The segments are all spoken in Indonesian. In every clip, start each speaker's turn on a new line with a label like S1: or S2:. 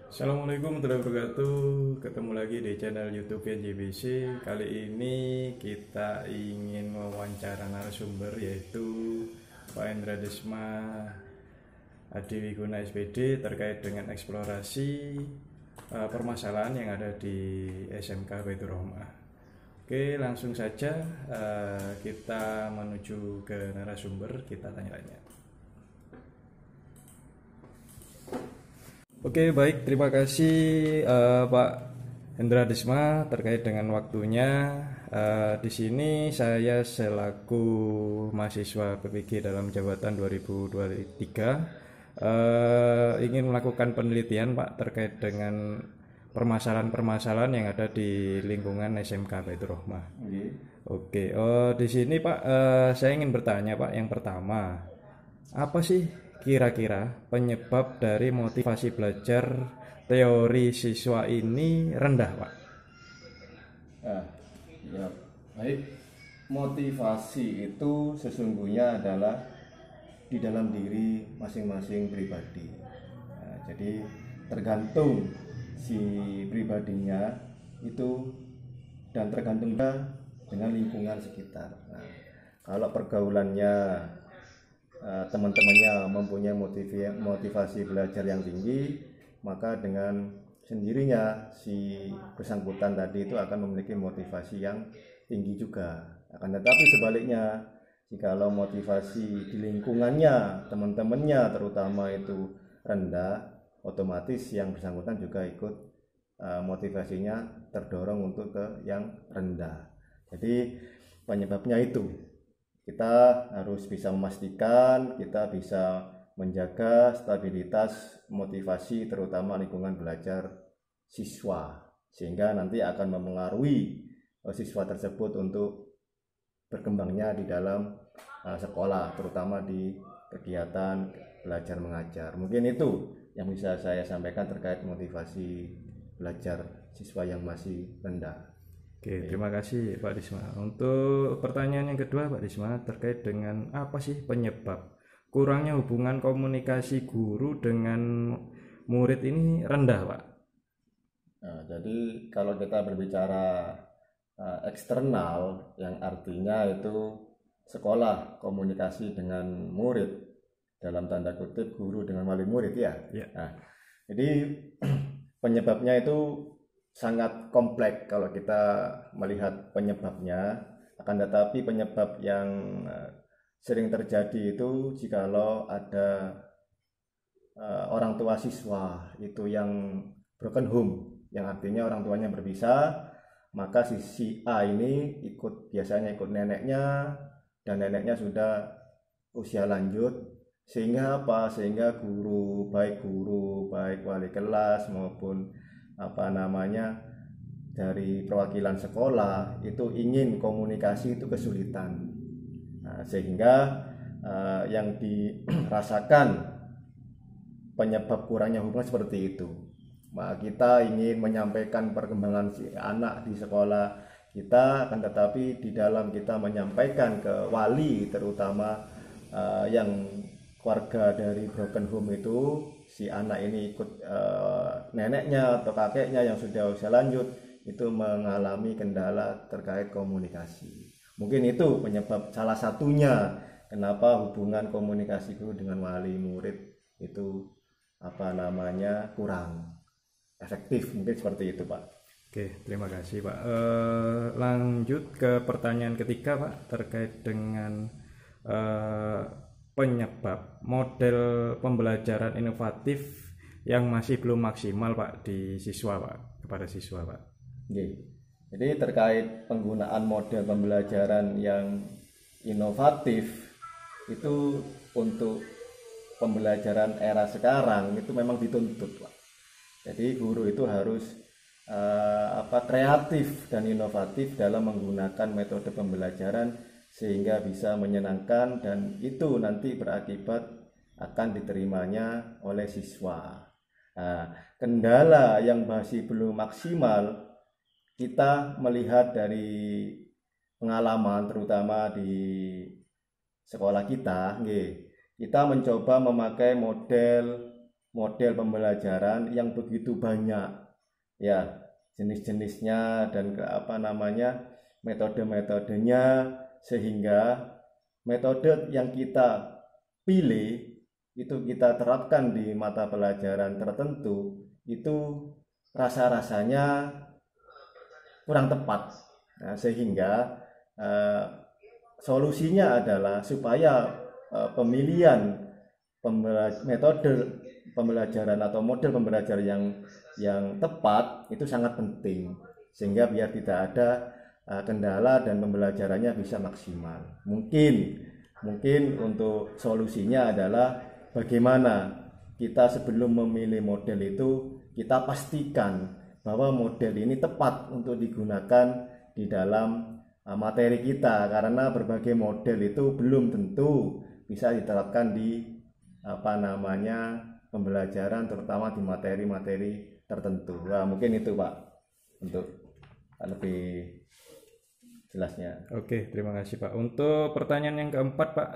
S1: Assalamualaikum warahmatullahi wabarakatuh. Ketemu lagi di channel YouTube JBC. Kali ini kita ingin wawancara narasumber yaitu Pak Hendra Desma Adiwiguna SPD terkait dengan eksplorasi permasalahan yang ada di SMK Baitur Rahmah. Oke, langsung saja kita menuju ke narasumber, kita tanya-tanya. Oke, baik. Terima kasih Pak Hendra Desma terkait dengan waktunya. Di sini saya selaku mahasiswa PPG dalam jabatan 2023 ingin melakukan penelitian Pak terkait dengan permasalahan-permasalahan yang ada di lingkungan SMK Baitur Rahmah. Oke, di sini Pak saya ingin bertanya Pak, yang pertama, apa sih kira-kira penyebab dari motivasi belajar teori siswa ini rendah, Pak?
S2: Ah, ya, baik. Motivasi itu sesungguhnya adalah di dalam diri masing-masing pribadi. Nah, jadi tergantung si pribadinya itu dan tergantung juga dengan lingkungan sekitar. Nah, kalau pergaulannya teman-temannya mempunyai motivasi belajar yang tinggi, maka dengan sendirinya si bersangkutan tadi itu akan memiliki motivasi yang tinggi juga. Akan tetapi sebaliknya, jikalau motivasi di lingkungannya, teman-temannya terutama itu rendah, otomatis yang bersangkutan juga ikut motivasinya terdorong untuk ke yang rendah. Jadi penyebabnya itu kita harus bisa memastikan kita bisa menjaga stabilitas motivasi terutama lingkungan belajar siswa, sehingga nanti akan mempengaruhi siswa tersebut untuk berkembangnya di dalam sekolah, terutama di kegiatan belajar mengajar. Mungkin itu yang bisa saya sampaikan terkait motivasi belajar siswa yang masih rendah.
S1: Oke, terima kasih Pak Disma. Untuk pertanyaan yang kedua Pak Disma, terkait dengan apa sih penyebab kurangnya hubungan komunikasi guru dengan murid ini rendah, Pak?
S2: Nah, jadi kalau kita berbicara eksternal, yang artinya itu sekolah komunikasi dengan murid, dalam tanda kutip guru dengan wali murid ya.
S1: Ya.
S2: Nah, jadi penyebabnya itu sangat kompleks kalau kita melihat penyebabnya. Akan tetapi penyebab yang sering terjadi itu jikalau ada orang tua siswa itu yang broken home, yang artinya orang tuanya berpisah, maka si A ini biasanya ikut neneknya, dan neneknya sudah usia lanjut, sehingga guru baik wali kelas maupun dari perwakilan sekolah itu ingin komunikasi itu kesulitan. Nah, sehingga yang dirasakan penyebab kurangnya hubungan seperti itu. Maka kita ingin menyampaikan perkembangan si anak di sekolah kita, akan tetapi di dalam kita menyampaikan ke wali, terutama yang keluarga dari broken home itu, si anak ini ikut neneknya atau kakeknya yang sudah usia lanjut itu mengalami kendala terkait komunikasi. Mungkin itu penyebab salah satunya kenapa hubungan komunikasi guru dengan wali murid itu kurang efektif, mungkin seperti itu Pak.
S1: Oke, terima kasih Pak. Lanjut ke pertanyaan ketiga Pak, terkait dengan penyebab model pembelajaran inovatif yang masih belum maksimal Pak di siswa Pak, kepada siswa Pak.
S2: Jadi terkait penggunaan model pembelajaran yang inovatif itu untuk pembelajaran era sekarang itu memang dituntut Pak. Jadi guru itu harus kreatif dan inovatif dalam menggunakan metode pembelajaran sehingga bisa menyenangkan, dan itu nanti berakibat akan diterimanya oleh siswa. Nah, kendala yang masih belum maksimal kita melihat dari pengalaman terutama di sekolah kita mencoba memakai model model pembelajaran yang begitu banyak, ya, jenis-jenisnya dan metode-metodenya, sehingga metode yang kita pilih itu kita terapkan di mata pelajaran tertentu itu rasa-rasanya kurang tepat. Nah, sehingga solusinya adalah supaya pemilihan metode pembelajaran atau model pembelajaran yang tepat itu sangat penting, sehingga biar tidak ada kendala dan pembelajarannya bisa maksimal. Mungkin untuk solusinya adalah bagaimana kita sebelum memilih model itu kita pastikan bahwa model ini tepat untuk digunakan di dalam materi kita, karena berbagai model itu belum tentu bisa diterapkan di pembelajaran, terutama di materi-materi tertentu. Wah, mungkin itu Pak untuk lebih jelasnya.
S1: Oke, terima kasih Pak. Untuk pertanyaan yang keempat Pak,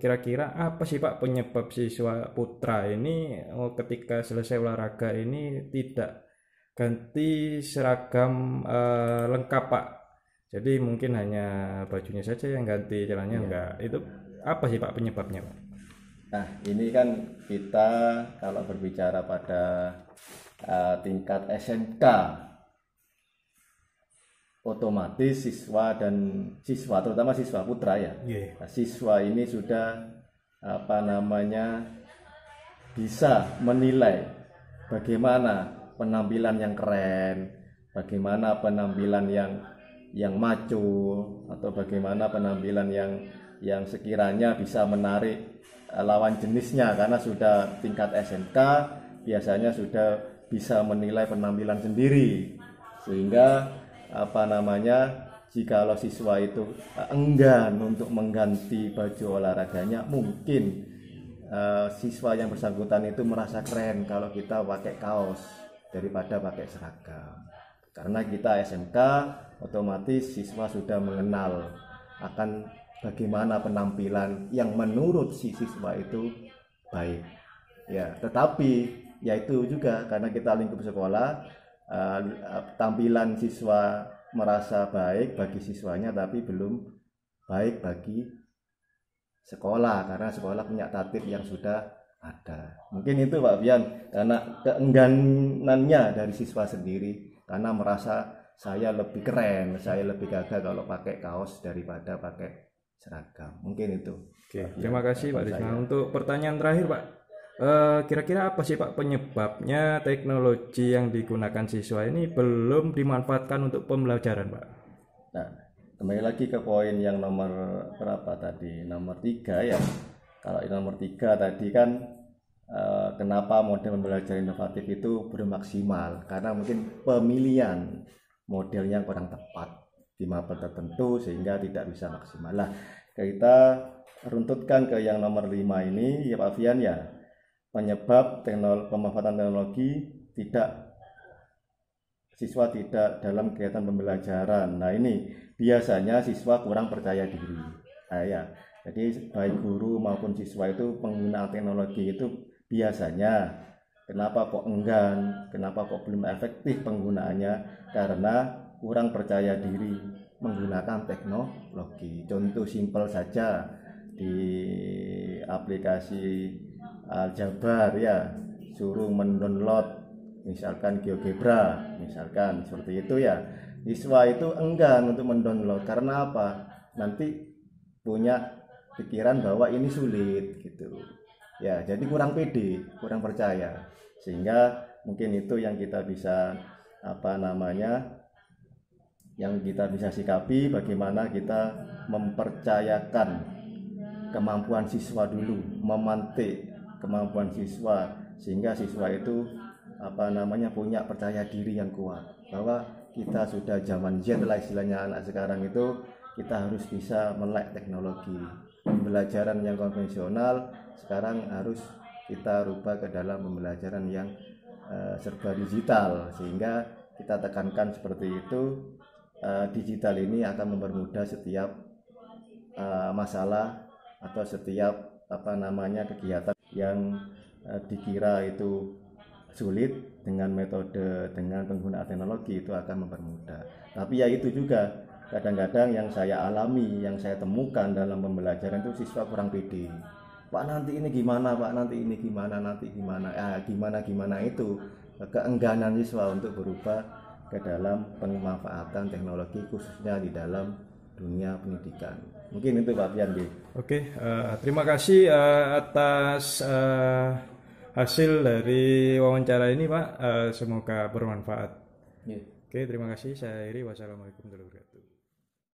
S1: kira-kira apa sih Pak penyebab siswa putra ini ketika selesai olahraga ini tidak ganti seragam lengkap Pak? Jadi mungkin hanya bajunya saja yang ganti, celananya enggak. Itu apa sih Pak penyebabnya Pak?
S2: Nah, ini kan kita kalau berbicara pada tingkat SMK, otomatis siswa, terutama siswa putra ya. Nah, siswa ini sudah bisa menilai bagaimana penampilan yang keren, bagaimana penampilan yang maco, atau bagaimana penampilan yang sekiranya bisa menarik lawan jenisnya, karena sudah tingkat SMK biasanya sudah bisa menilai penampilan sendiri, sehingga jikalau siswa itu enggan untuk mengganti baju olahraganya, mungkin siswa yang bersangkutan itu merasa keren kalau kita pakai kaos daripada pakai seragam. Karena kita SMK, otomatis siswa sudah mengenal akan bagaimana penampilan yang menurut si siswa itu baik. Ya, tetapi yaitu juga karena kita lingkup sekolah, tampilan siswa merasa baik bagi siswanya tapi belum baik bagi sekolah, karena sekolah punya tatib yang sudah ada. Mungkin itu Pak Bian, karena keengganannya dari siswa sendiri, karena merasa saya lebih keren, saya lebih gagah kalau pakai kaos daripada pakai seragam. Mungkin itu.
S1: Oke, terima kasih Pak Risma. Untuk pertanyaan terakhir Pak, kira-kira apa sih Pak penyebabnya teknologi yang digunakan siswa ini belum dimanfaatkan untuk pembelajaran Pak?
S2: Nah, kembali lagi ke poin yang nomor berapa tadi? Nomor 3 ya. Kalau nomor 3 tadi kan kenapa model pembelajaran inovatif itu belum maksimal? Karena mungkin pemilihan modelnya kurang tepat di mata tertentu sehingga tidak bisa maksimal. Lah, kita runtutkan ke yang nomor 5 ini ya Pak Fian ya. Penyebab pemanfaatan teknologi siswa tidak dalam kegiatan pembelajaran. Nah, ini biasanya siswa kurang percaya diri. Nah, ya. Jadi baik guru maupun siswa itu penggunaan teknologi itu biasanya kenapa kok enggan, kenapa kok belum efektif penggunaannya, karena kurang percaya diri menggunakan teknologi. Contoh simpel saja di aplikasi Aljabar ya, suruh mendownload misalkan GeoGebra, misalkan seperti itu ya. Siswa itu enggan untuk mendownload karena apa? Nanti punya pikiran bahwa ini sulit gitu. Ya, jadi kurang pede, kurang percaya. Sehingga mungkin itu yang kita bisa yang kita bisa sikapi, bagaimana kita mempercayakan kemampuan siswa dulu, memantik kemampuan siswa sehingga siswa itu punya percaya diri yang kuat bahwa kita sudah zaman Z lah istilahnya anak sekarang itu, kita harus bisa melek teknologi. Pembelajaran yang konvensional sekarang harus kita rubah ke dalam pembelajaran yang serba digital, sehingga kita tekankan seperti itu. Digital ini akan mempermudah setiap masalah atau setiap kegiatan yang dikira itu sulit, dengan metode dengan penggunaan teknologi itu akan mempermudah. Tapi ya itu juga kadang-kadang yang saya alami, yang saya temukan dalam pembelajaran itu siswa kurang pede. Pak nanti ini gimana, Pak nanti ini gimana, nanti gimana, gimana itu keengganan siswa untuk berubah ke dalam pemanfaatan teknologi khususnya di dalam dunia pendidikan. Mungkin itu Pak Pian.
S1: Oke, terima kasih atas hasil dari wawancara ini Pak. Semoga bermanfaat.
S2: Yeah.
S1: Oke, terima kasih. Saya Iri. Wassalamualaikum warahmatullahi wabarakatuh.